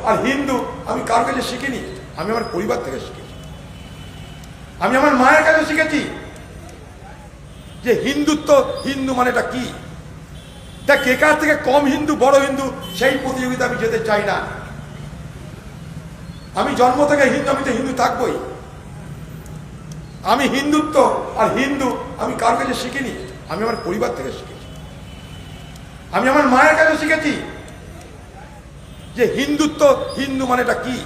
আর হিন্দু আমি কার কাছে শিখিনি, আমি আমার পরিবার থেকে শিখেছি, আমি আমার মায়ের কাছে শিখেছি যে হিন্দুত্ব, হিন্দু মানেটা কি। তা কে কার থেকে কম হিন্দু বড় হিন্দু সেই প্রতিযোগিতা আমি যেতে চাই না। আমি জন্ম থেকে হিন্দু, আমি তো হিন্দু থাকবই। আমি হিন্দুত্ব আর হিন্দু আমি কার কাছে শিখিনি, আমি আমার পরিবার থেকে শিখেছি, আমি আমার মায়ের কাছে শিখেছি যে হিন্দুত্ব, হিন্দু মানেটা কি।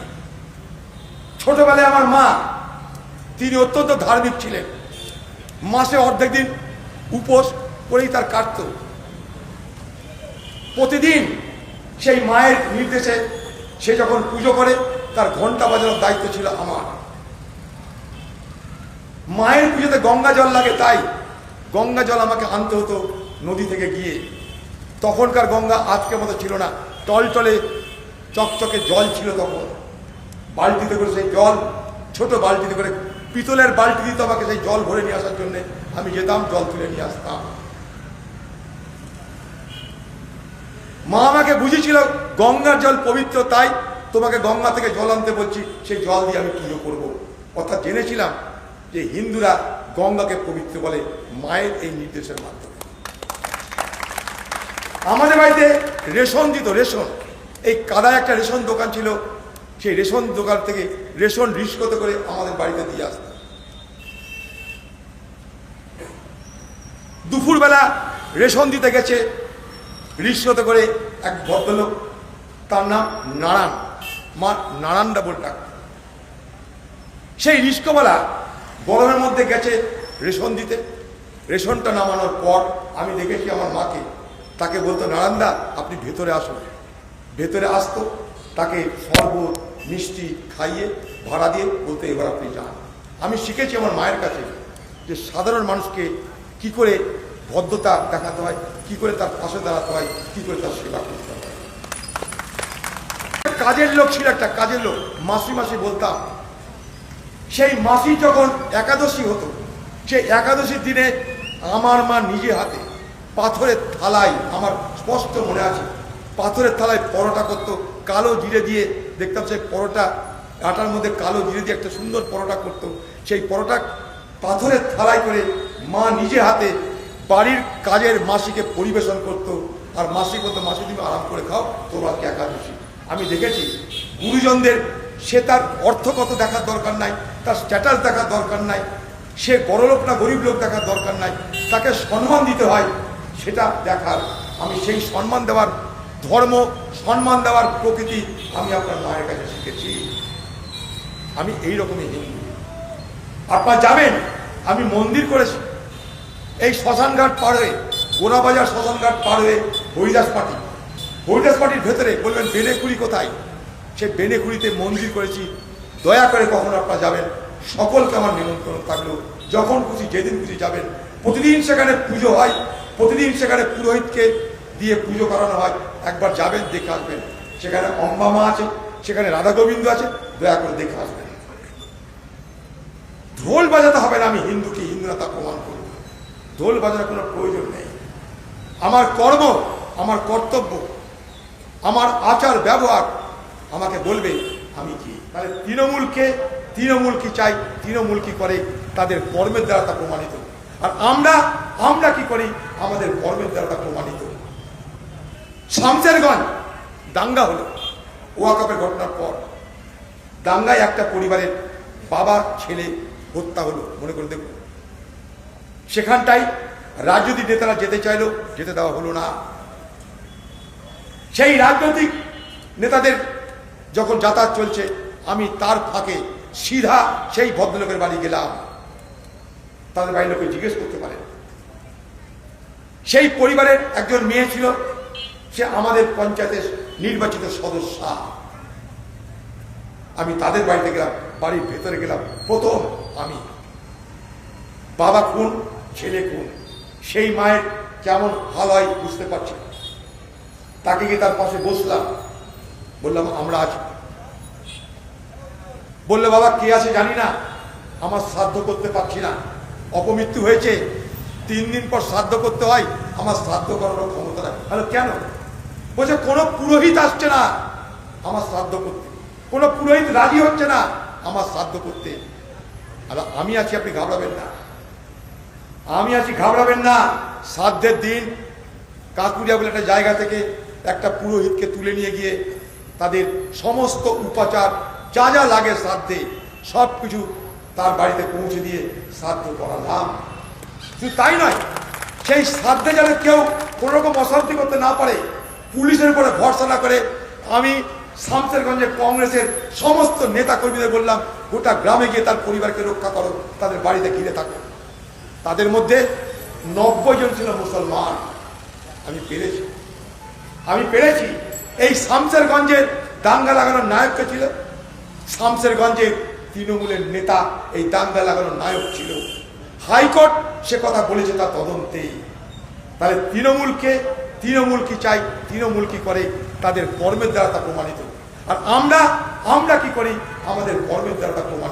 ছোটবেলায় আমার মা, তিনি অত্যন্ত ধার্মিক ছিলেন, মাসে অর্ধেক দিন উপোস করেই তার কাটত। প্রতিদিন সেই মায়ের নির্দেশে সে যখন পুজো করে তার ঘন্টা বাজানোর দায়িত্ব ছিল আমার। মায়ের পুজোতে গঙ্গা জল লাগে, তাই গঙ্গা জল আমাকে আনতে হতো নদী থেকে গিয়ে। তখনকার গঙ্গা আজকের মতো ছিল না, টলটলে চকচকে জল ছিল তখন। বালতিতে করে সেই জল, ছোট বালতিতে করে, পিতলের বালতি দিত আমাকে সেই জল ভরে নিয়ে আসার জন্য। আমি যেতাম, জল তুলে নিয়ে আসতাম। মা আমাকে বুঝিয়েছিল গঙ্গার জল পবিত্র, তাই তোমাকে গঙ্গা থেকে জল আনতে বলছি, সেই জল দিয়ে আমি পুজো করবো। অর্থাৎ জেনেছিলাম যে হিন্দুরা গঙ্গাকে পবিত্র বলে মায়ের এই নির্দেশের মাধ্যমে। আমাদের বাড়িতে রেশন দিত, রেশন। এই কাদায় একটা রেশন দোকান ছিল, সেই রেশন দোকান থেকে রেশন রিস্কতে করে আমাদের বাড়িতে দিয়ে আসত। দুপুরবেলা রেশন দিতে গেছে রিস্কতে করে এক ভদ্রলোক, তার নাম নারায়ণ, মা নারায়ণদা বলে ডাকত। সেই রিস্কওয়ালা গরমের মধ্যে গেছে রেশন দিতে। রেশনটা নামানোর পর আমি দেখেছি আমার মাকে, তাকে বলতো, নারায়ণদা আপনি ভেতরে আসুন। ভেতরে আসতো, তাকে শরবত মিষ্টি খাইয়ে ভাড়া দিয়ে বলতে, এবার আপনি যান। আমি শিখেছি আমার মায়ের কাছে যে সাধারণ মানুষকে কি করে ভদ্রতা দেখাতে হয়, কি করে তার পাশে দাঁড়াতে হয়, কি করে তার সেবা করতে হয়। কাজের লোক ছিল, একটা কাজের লোক, মাসি মাসি বলতাম। সেই মাসি যখন একাদশী হতো, সেই একাদশীর দিনে আমার মা নিজে হাতে পাথরের থালায়, আমার স্পষ্ট মনে আছে, পাথরের থালায় পরোটা করতো, কালো জিরে দিয়ে। দেখতাম সেই পরোটা আটার মধ্যে কালো জিরে দিয়ে একটা সুন্দর পরোটা করতো। সেই পরোটা পাথরের থালায় করে মা নিজে হাতে বাড়ির কাজের মাসিকে পরিবেশন করতো। আর মাসি বলতো, মাসি তুমি আরাম করে খাও, তোর আজকে একাদশী। আমি দেখেছি গুরুজনদের, সে তার অর্থ কত দেখার দরকার নাই, তার স্ট্যাটাস দেখার দরকার নাই, সে বড়লোক না গরিব লোক দেখার দরকার নাই, তাকে সম্মান দিতে হয় সেটা দেখার। আমি সেই সম্মান দেওয়ার ধর্ম, সম্মান দেওয়ার প্রকৃতি আমি আপনার মায়ের কাছে শিখেছি। আমি এইরকমই হিন্দু। আপনারা যাবেন, আমি মন্দির করেছি এই শ্মশানঘাট পার হয়ে, গোড়াবাজার শ্মশানঘাট পার হয়ে হরিদাস পাটি, হরিদাস পাটির ভেতরে বলবেন বেনেকুড়ি কোথায়, সে বেনেকুড়িতে মন্দির করেছি। দয়া করে কখন আপনারা যাবেন, সকলকে আমার নিমন্ত্রণ থাকলো, যখন খুশি যেদিন খুশি যাবেন। প্রতিদিন সেখানে পুজো হয়, প্রতিদিন সেখানে পুরোহিতকে দিয়ে পুজো করানো হয়। একবার যাবেন, দেখে আসবেন। সেখানে অম্বা মা আছে, সেখানে রাধা গোবিন্দ আছে, দয়া করে দেখে আসবেন। ঢোল বাজাতে হবে না, আমি হিন্দুকে হিন্দু না তা প্রমাণ করব। ঢোল বাজানোর কোনো প্রয়োজন নেই। আমার কর্ম, আমার কর্তব্য, আমার আচার ব্যবহার আমাকে বলবে আমি কি। তাহলে তৃণমূলকে, তৃণমূল কি চাই, তৃণমূল কি করে, তাদের কর্মের দ্বারা তা প্রমাণিত। আর আমরা কি করি, আমাদের কর্মের দ্বারা তা প্রমাণিত। শামসেরগঞ্জ দাঙ্গা হলো ওয়াকফের ঘটনার পর। দাঙ্গায় একটা পরিবারের বাবা ছেলে হত্যা হলো, মনে করে দেখুন। সেখানটাই রাজনৈতিক নেতারা যেতে চাইলো, যেতে দেওয়া হলো না। সেই রাজনৈতিক নেতাদের যখন যাতায়াত চলছে, আমি তার ফাঁকে সিধা সেই ভদ্রলোকের বাড়ি গেলাম। তাদের বাড়ির লোকে জিজ্ঞেস করতে পারেন। সেই পরিবারের একজন মেয়ে ছিল, সে আমাদের পঞ্চায়েতের নির্বাচিত সদস্য। আমি তাদের বাড়িতে গেলাম, বাড়ির ভেতরে গেলাম। প্রথম আমি, বাবা খুন, ছেলে খুন, সেই মায়ের কেমন হাল হয় বুঝতে পারছি। তাকে গিয়ে তার পাশে বসলাম, বললাম আমরা আছি। বললো বাবা কে আছে জানি না, আমার শ্রাদ্ধ করতে পারছি না, অপমৃত্যু হয়েছে, 3 দিন পর শ্রাদ্ধ করতে হয়, আমার শ্রাদ্ধ করার ক্ষমতা নাই। হ্যালো কেন? বলছে কোনো পুরোহিত আসছে না, আমার শ্রাদ্ধ করতে, কোনো পুরোহিত রাজি হচ্ছে না আমার শ্রাদ্ধ করতে। আর আমি আছি, আপনি ঘাবড়াবেন না, আমি আছি, ঘাবড়াবেন না। শ্রাদ্ধের দিন কাকুরিয়া বলে একটা জায়গা থেকে একটা পুরোহিতকে তুলে নিয়ে গিয়ে তাদের সমস্ত উপাচার যা যা লাগে শ্রাদ্ধে সব কিছু তার বাড়িতে পৌঁছে দিয়ে শ্রাদ্ধ করালাম। শুধু তাই নয়, সেই শ্রাদ্ধে যেন কেউ কোনো রকম অশান্তি করতে না পারে, পুলিশের উপরে ভরসা না করে আমি শামসেরগঞ্জে কংগ্রেসের সমস্ত নেতা কর্মীদের বললাম, গোটা গ্রামে গিয়ে তার পরিবারকে রক্ষা করো, তাদের বাড়িতে ঘিরে থাকো। তাদের মধ্যে 90 জন ছিল মুসলমান। আমি পেরেছি। এই শামসেরগঞ্জের দাঙ্গা লাগানোর নায়ক কে ছিল? শামসেরগঞ্জের তৃণমূলের নেতা এই দাঙ্গা লাগানোর নায়ক ছিল। হাইকোর্ট সে কথা বলেছে তার তদন্তেই। তাহলে তৃণমূল কি চাই, তৃণমূল কি করে, তাদের কর্মের দ্বারা তা প্রমাণিত। আর আমরা কি করি, আমাদের কর্মের দ্বারা তা প্রমাণিত।